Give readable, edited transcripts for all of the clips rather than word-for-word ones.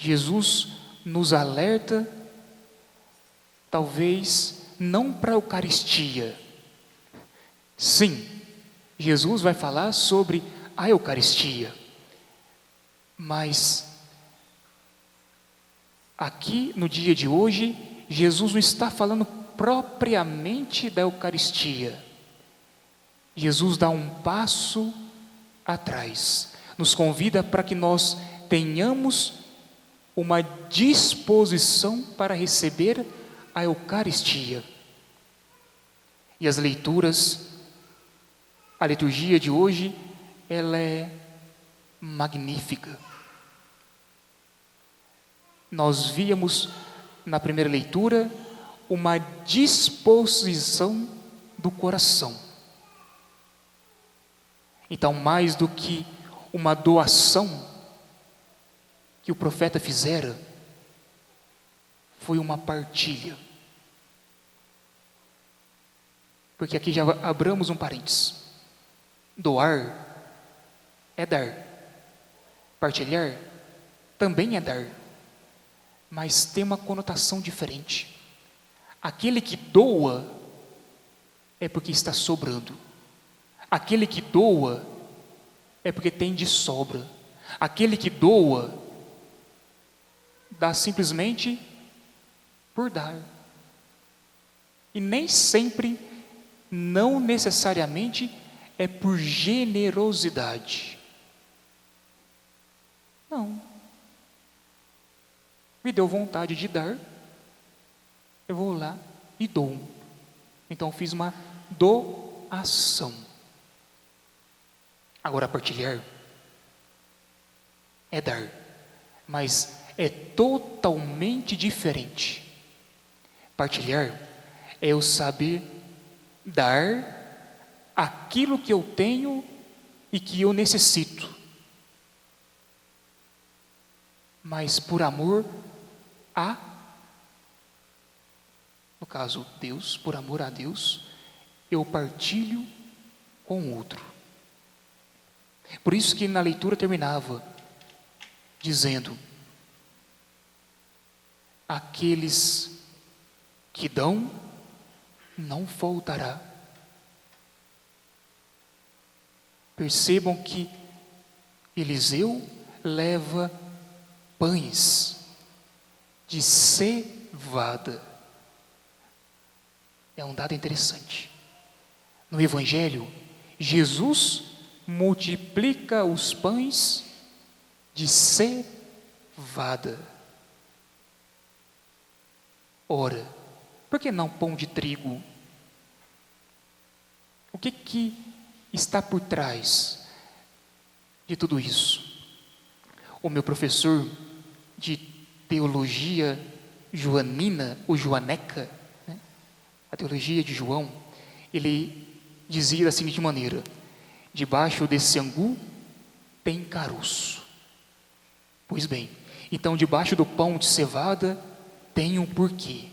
Jesus nos alerta, talvez não para a Eucaristia. Sim, Jesus vai falar sobre a Eucaristia, mas aqui no dia de hoje, Jesus não está falando propriamente da Eucaristia. Jesus dá um passo atrás, nos convida para que nós tenhamos uma disposição para receber a Eucaristia. E as leituras, a liturgia de hoje, ela é magnífica. Nós víamos na primeira leitura uma disposição do coração. Então, mais do que uma doação que o profeta fizera, foi uma partilha. Porque aqui já abramos um parênteses. Doar é dar. Partilhar também é dar. Mas tem uma conotação diferente. Aquele que doa é porque está sobrando. Aquele que doa é porque tem de sobra. Aquele que doa dá simplesmente por dar. E nem sempre, não necessariamente, é por generosidade. Não. Me deu vontade de dar, eu vou lá e dou. Então fiz uma doação. Agora partilhar é dar, mas é totalmente diferente. Partilhar é eu saber dar aquilo que eu tenho e que eu necessito, mas por amor a, no caso Deus, por amor a Deus, eu partilho com o outro. Por isso que na leitura terminava dizendo: aqueles que dão, não faltará. Percebam que Eliseu leva pães de cevada. É um dado interessante. No Evangelho, Jesus multiplica os pães de cevada. Ora, por que não pão de trigo? O que está por trás de tudo isso? O meu professor de teologia joanina, ou joaneca, né? A teologia de João, ele dizia da seguinte maneira: debaixo desse angu tem caroço. Pois bem, então debaixo do pão de cevada tem um porquê.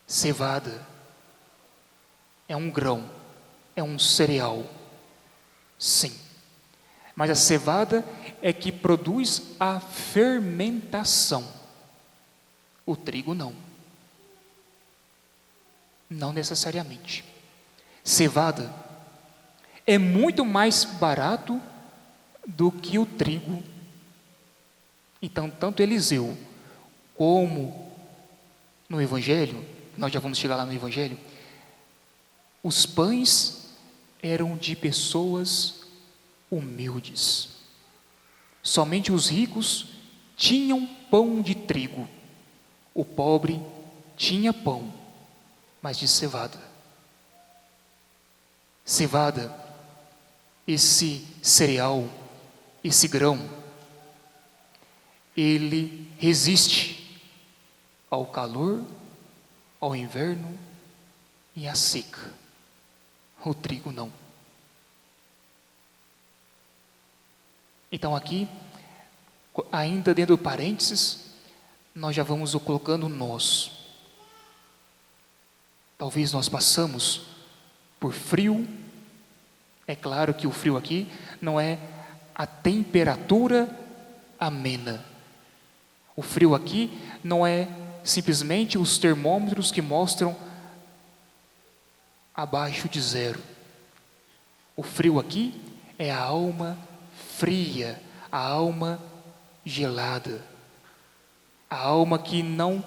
Cevada é um grão, é um cereal, sim. Mas a cevada é que produz a fermentação. O trigo não. Não necessariamente. Cevada é muito mais barato do que o trigo. Então, tanto Eliseu como no Evangelho, nós já vamos chegar lá no Evangelho, os pães eram de pessoas humildes. Somente os ricos tinham pão de trigo. O pobre tinha pão, mas de cevada. Cevada, esse cereal, esse grão, ele resiste ao calor, ao inverno e à seca. O trigo não. Então aqui, ainda dentro do parênteses, nós já vamos colocando nós. Talvez nós passamos por frio. É claro que o frio aqui não é a temperatura amena. O frio aqui não é simplesmente os termômetros que mostram abaixo de zero. O frio aqui é a alma fria, a alma gelada, a alma que não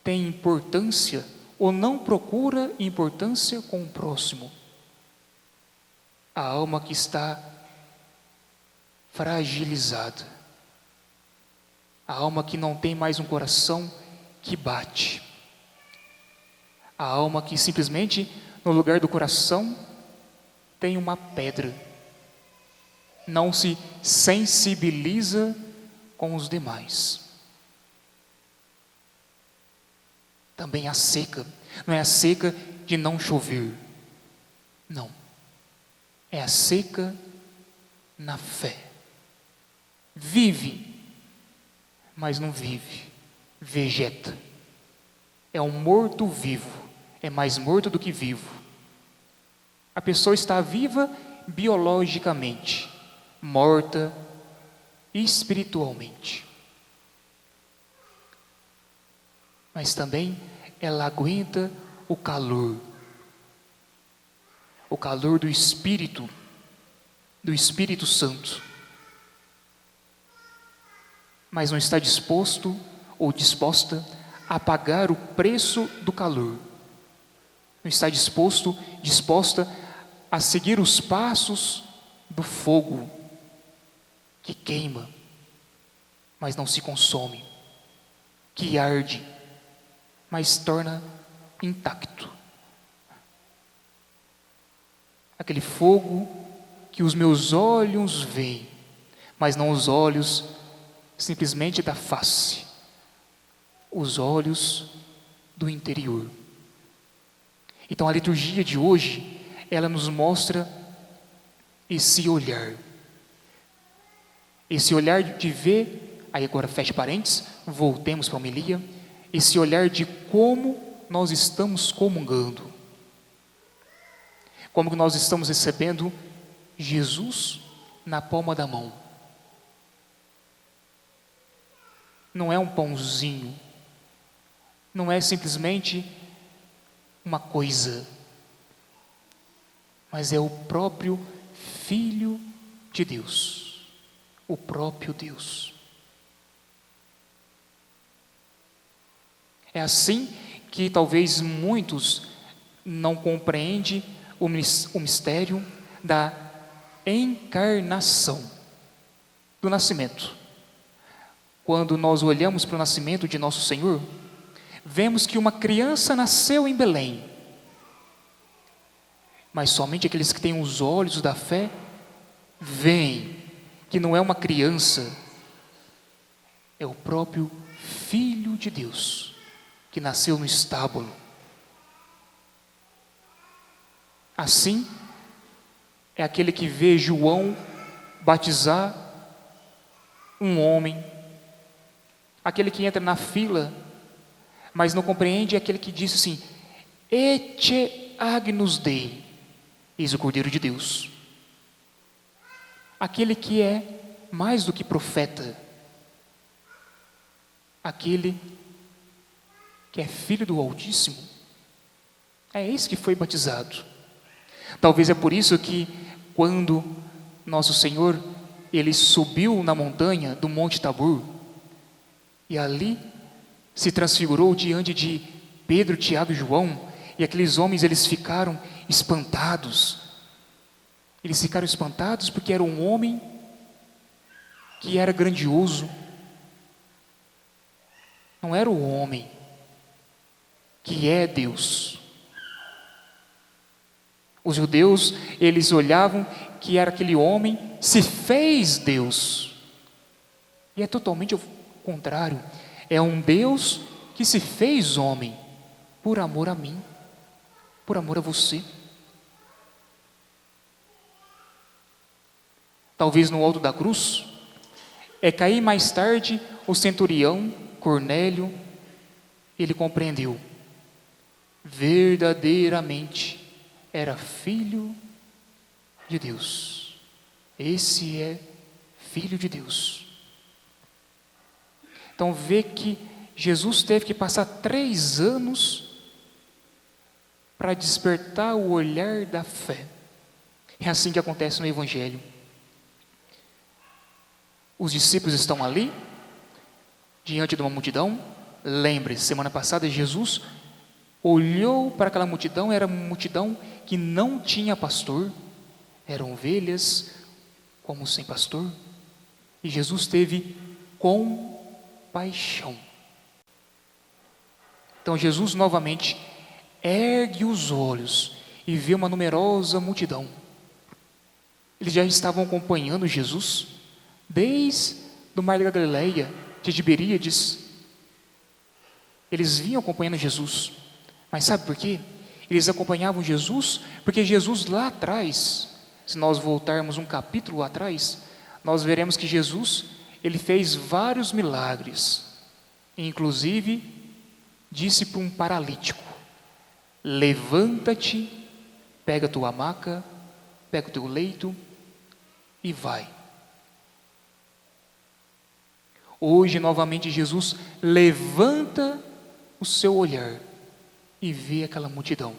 tem importância ou não procura importância com o próximo, a alma que está fragilizada, a alma que não tem mais um coração que bate, a alma que simplesmente no lugar do coração tem uma pedra, não se sensibiliza com os demais. Também a seca, não é a seca de não chover, não, é a seca na fé. Vive, mas não vive, vegeta. É um morto vivo, é mais morto do que vivo. A pessoa está viva biologicamente, morta espiritualmente. Mas também ela aguenta o calor do Espírito Santo. Mas não está disposto ou disposta a pagar o preço do calor. Não está disposta a seguir os passos do fogo que queima, mas não se consome, que arde, mas torna intacto. Aquele fogo que os meus olhos veem, mas não os olhos simplesmente da face, os olhos do interior. Então a liturgia de hoje, ela nos mostra esse olhar de ver, aí agora fecha parênteses, voltemos para a homilia, esse olhar de como nós estamos comungando, como que nós estamos recebendo Jesus na palma da mão. Não é um pãozinho, não é simplesmente uma coisa, mas é o próprio Filho de Deus, o próprio Deus. É assim que talvez muitos não compreendem o mistério da encarnação, do nascimento. Quando nós olhamos para o nascimento de nosso Senhor, vemos que uma criança nasceu em Belém, mas somente aqueles que têm os olhos da fé veem que não é uma criança, é o próprio Filho de Deus, que nasceu no estábulo. Assim, é aquele que vê João batizar um homem, aquele que entra na fila, mas não compreende, é aquele que diz assim: Ecce Agnus Dei, eis o Cordeiro de Deus. Aquele que é mais do que profeta, aquele que é filho do Altíssimo, é esse que foi batizado. Talvez é por isso que quando nosso Senhor, ele subiu na montanha do Monte Tabor, e ali se transfigurou diante de Pedro, Tiago e João, e aqueles homens, eles ficaram espantados. Eles ficaram espantados porque era um homem que era grandioso. Não era o homem que é Deus. Os judeus, eles olhavam que era aquele homem, se fez Deus. E é totalmente o contrário. É um Deus que se fez homem por amor a mim, por amor a você. Talvez no alto da cruz, é cair mais tarde o centurião Cornélio, ele compreendeu, verdadeiramente era filho de Deus. Esse é filho de Deus. Então vê que Jesus teve que passar 3 anos para despertar o olhar da fé. É assim que acontece no Evangelho. Os discípulos estão ali, diante de uma multidão. Lembre-se, semana passada Jesus olhou para aquela multidão, era uma multidão que não tinha pastor, eram ovelhas como sem pastor, e Jesus teve compaixão. Então Jesus novamente ergue os olhos e vê uma numerosa multidão. Eles já estavam acompanhando Jesus desde o mar da Galileia, de Tiberíades. Eles vinham acompanhando Jesus. Mas sabe por quê? Eles acompanhavam Jesus porque Jesus lá atrás, se nós voltarmos um capítulo atrás, nós veremos que Jesus, ele fez vários milagres. Inclusive, disse para um paralítico: levanta-te, pega a tua maca, pega o teu leito e vai. Hoje, novamente, Jesus levanta o seu olhar e vê aquela multidão.